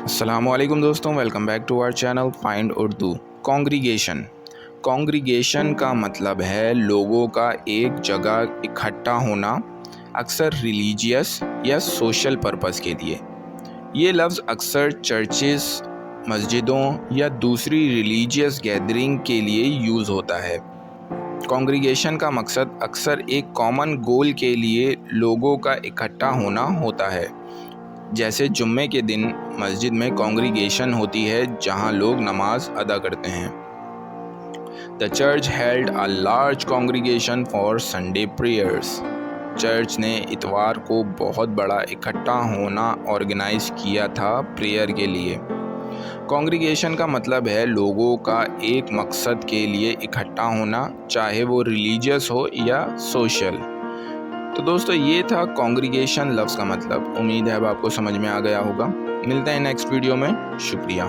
अस्सलामुअलैकुम दोस्तों, welcome back to our channel find Urdu. Congregation का मतलब है लोगों का एक जगह इकट्ठा होना, अक्सर रिलीजियस या सोशल पर्पस के लिए। ये लफ्ज़ अक्सर चर्चेस, मस्जिदों या दूसरी रिलीजियस गैदरिंग के लिए यूज़ होता है। कॉन्ग्रीगेशन का मकसद अक्सर एक कॉमन गोल के लिए लोगों का इकट्ठा होना होता है। जैसे जुम्मे के दिन मस्जिद में कॉन्ग्रीगेशन होती है जहां लोग नमाज अदा करते हैं। The church held a large congregation for Sunday prayers. Church ने इतवार को बहुत बड़ा इकट्ठा होना ऑर्गेनाइज किया था प्रेयर के लिए। कॉन्ग्रीगेशन का मतलब है लोगों का एक मकसद के लिए इकट्ठा होना, चाहे वो रिलीजियस हो या सोशल। तो दोस्तों, ये था कॉन्ग्रीगेशन लफ्ज़ का मतलब। उम्मीद है अब आपको समझ में आ गया होगा। मिलते हैं नेक्स्ट वीडियो में। शुक्रिया।